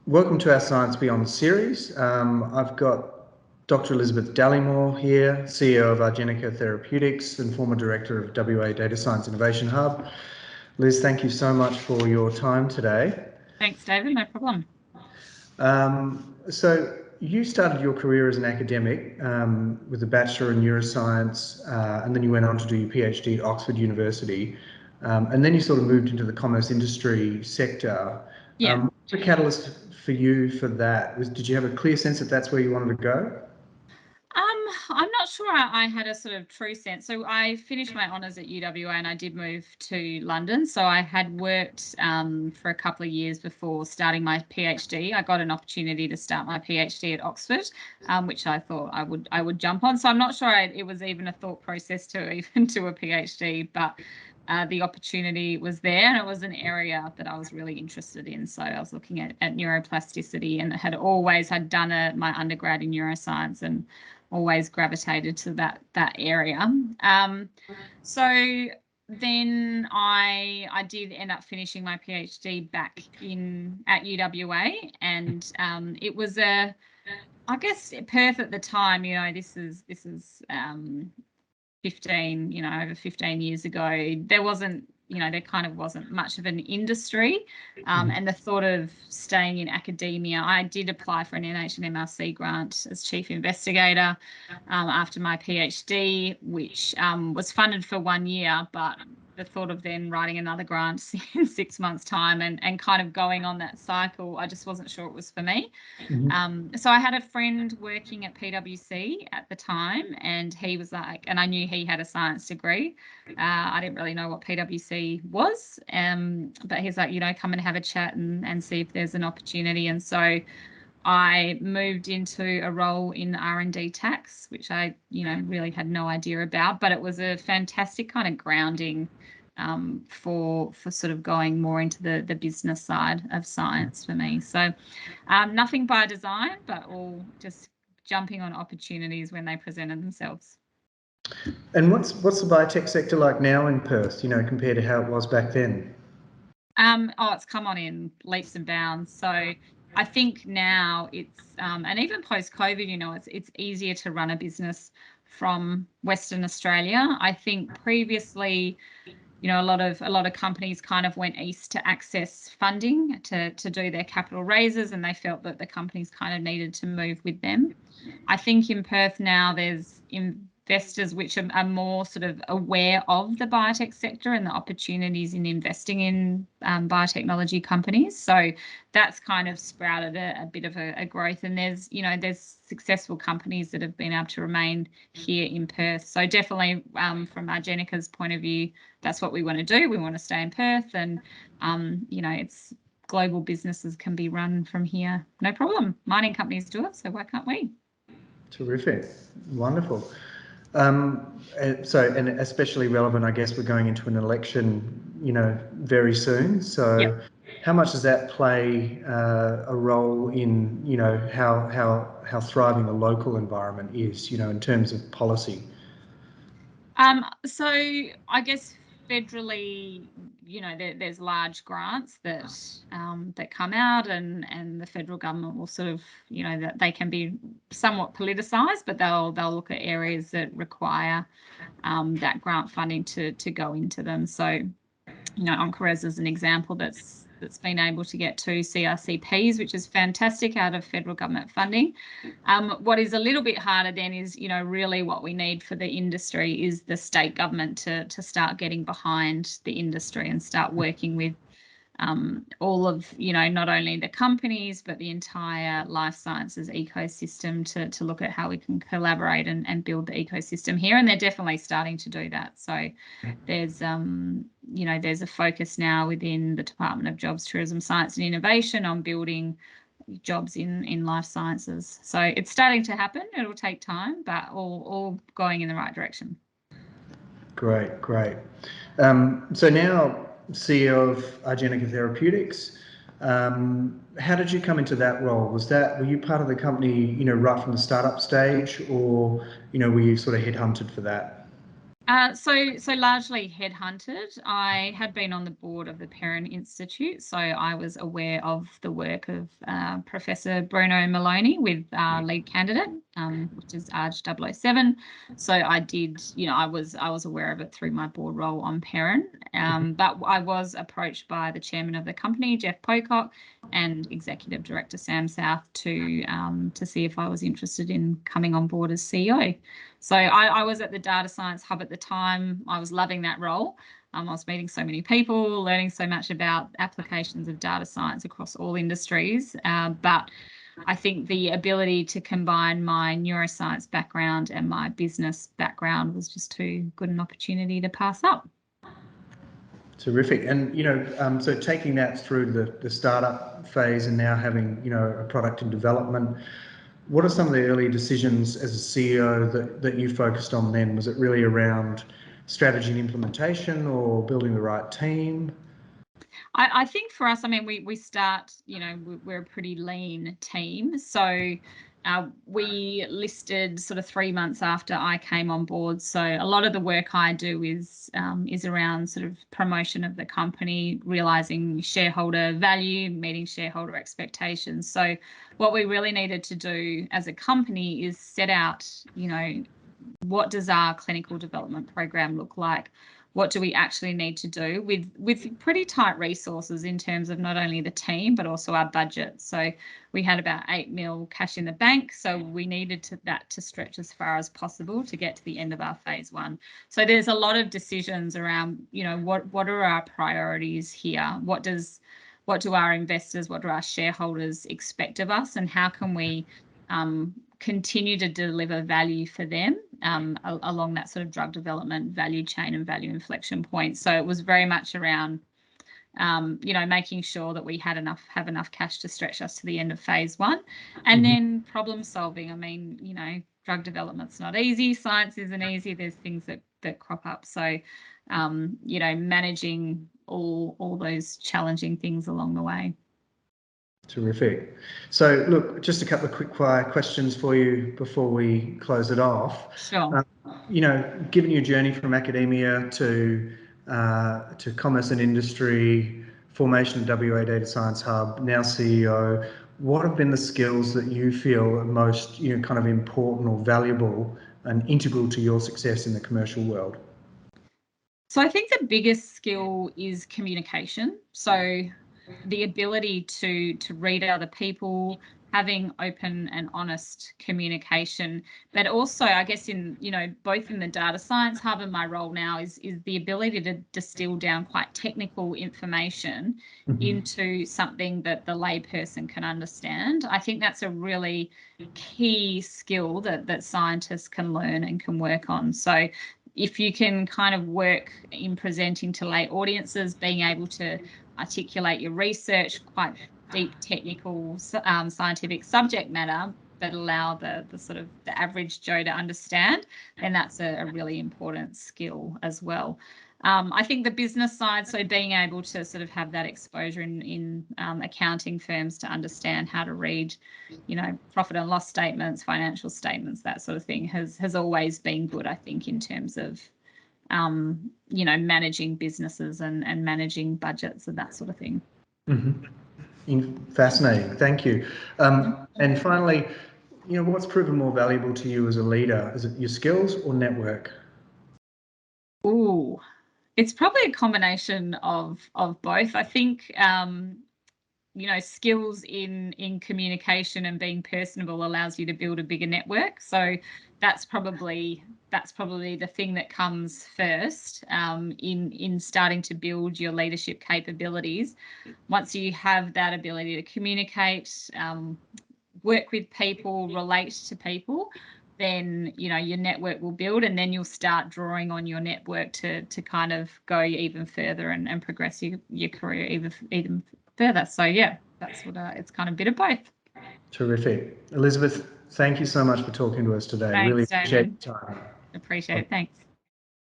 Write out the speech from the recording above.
Welcome to our Science Beyond series. I've got Dr Elizabeth Dallimore here, CEO of Argenica Therapeutics and former director of WA Data Science Innovation Hub. Liz, thank you so much for your time today. Thanks, David. No problem. So you started your career as an academic with a Bachelor in Neuroscience, and then you went on to do your PhD at Oxford University, and then you sort of moved into the commerce industry sector. Yeah. What's the catalyst for you for that? Did you have a clear sense that that's where you wanted to go? I'm not sure I had a sort of true sense. So I finished my honours at UWA and I did move to London. So I had worked for a couple of years before starting my PhD. I got an opportunity to start my PhD at Oxford, which I thought I would jump on. So I'm not sure it was even a thought process to even do a PhD, but the opportunity was there and it was an area that I was really interested in. So I was looking at neuroplasticity and had done my undergrad in neuroscience and always gravitated to that area. So then I did end up finishing my PhD back at UWA, and it was I guess Perth at the time, this is 15, over 15 years ago, there kind of wasn't much of an industry, and the thought of staying in academia, I did apply for an NHMRC grant as chief investigator after my PhD, which was funded for 1 year, but the thought of then writing another grant in 6 months' time and kind of going on that cycle, I just wasn't sure it was for me. So I had a friend working at PwC at the time, and he was like, and I knew he had a science degree. I didn't really know what PwC was, but he's like, come and have a chat and see if there's an opportunity. And so I moved into a role in R&D tax, which I, really had no idea about, but it was a fantastic kind of grounding for sort of going more into the business side of science for me. So nothing by design, but all just jumping on opportunities when they presented themselves. And what's the biotech sector like now in Perth, compared to how it was back then? It's come on in leaps and bounds. So I think now it's and even post-COVID, it's easier to run a business from Western Australia. I think previously, a lot of companies kind of went east to access funding to do their capital raises, and they felt that the companies kind of needed to move with them. I think in Perth now there's investors which are more sort of aware of the biotech sector and the opportunities in investing in biotechnology companies. So that's kind of sprouted a bit of a growth, and there's successful companies that have been able to remain here in Perth. So definitely from Argenica's point of view, that's what we want to do. We want to stay in Perth, and it's global businesses can be run from here, no problem. Mining companies do it, so why can't we? Terrific, wonderful. And especially relevant, I guess we're going into an election, very soon. So yep. How much does that play a role in, how thriving the local environment is, in terms of policy? So I guess federally, there's large grants that come out, and the federal government will sort of, that they can be somewhat politicised, but they'll look at areas that require that grant funding to go into them. So, Oncarez is an example that's been able to get 2 CRCPs, which is fantastic, out of federal government funding. What is a little bit harder then is, really what we need for the industry is the state government to start getting behind the industry and start working with all of, not only the companies, but the entire life sciences ecosystem to look at how we can collaborate and build the ecosystem here. And they're definitely starting to do that. So there's, there's a focus now within the Department of Jobs, Tourism, Science and Innovation on building jobs in life sciences. So it's starting to happen. It'll take time, but all going in the right direction. Great. So now CEO of Argenica Therapeutics, how did you come into that role? Were you part of the company, right from the startup stage, or, were you sort of headhunted for that? So largely headhunted. I had been on the board of the Parent Institute, so I was aware of the work of Professor Bruno Maloney with our lead candidate, which is ARG-007. So I did, I was aware of it through my board role on Parent. But I was approached by the chairman of the company, Jeff Pocock, and executive director Sam South to see if I was interested in coming on board as CEO. So I was at the Data Science Hub at the time. I was loving that role. I was meeting so many people, learning so much about applications of data science across all industries. But I think the ability to combine my neuroscience background and my business background was just too good an opportunity to pass up. Terrific. And, so taking that through the startup phase and now having, a product in development, what are some of the early decisions as a CEO that you focused on then? Was it really around strategy and implementation or building the right team? I think for us, I mean, we start, we're a pretty lean team. So we listed sort of 3 months after I came on board. So a lot of the work I do is around sort of promotion of the company, realizing shareholder value, meeting shareholder expectations. So what we really needed to do as a company is set out, what does our clinical development program look like? What do we actually need to do with pretty tight resources in terms of not only the team, but also our budget. So we had about 8 mil cash in the bank. So we needed that to stretch as far as possible to get to the end of our phase 1. So there's a lot of decisions around, what are our priorities here? What do our investors, what do our shareholders expect of us? And how can we continue to deliver value for them along that sort of drug development value chain and value inflection point. So it was very much around, making sure that we have enough cash to stretch us to the end of phase 1, and then problem solving. I mean, drug development's not easy. Science isn't easy. There's things that crop up. So, managing all those challenging things along the way. Terrific. So look, just a couple of quick fire questions for you before we close it off. Sure. Given your journey from academia to commerce and industry, formation of WA Data Science Hub, now CEO, what have been the skills that you feel are most kind of important or valuable and integral to your success in the commercial world? So I think the biggest skill is communication. So the ability to read other people, having open and honest communication, but also I guess in, both in the Data Science Hub and my role now is the ability to distill down quite technical information into something that the layperson can understand. I think that's a really key skill that scientists can learn and can work on. So if you can kind of work in presenting to lay audiences, being able to articulate your research, quite deep technical scientific subject matter that allow the sort of the average Joe to understand, then that's a really important skill as well. I think the business side, so being able to sort of have that exposure in accounting firms to understand how to read, profit and loss statements, financial statements, that sort of thing has always been good, I think, in terms of managing businesses and managing budgets and that sort of thing. Fascinating. Thank you. And finally, what's proven more valuable to you as a leader? Is it your skills or network? Ooh, it's probably a combination of both. I think, skills in communication and being personable allows you to build a bigger network. So that's probably the thing that comes first in starting to build your leadership capabilities. Once you have that ability to communicate, work with people, relate to people, then your network will build, and then you'll start drawing on your network to kind of go even further and progress your career even further. So yeah, that's what it's kind of a bit of both. Terrific. Elizabeth, thank you so much for talking to us today. Thanks, really appreciate Damon. your time. Appreciate it. Thanks.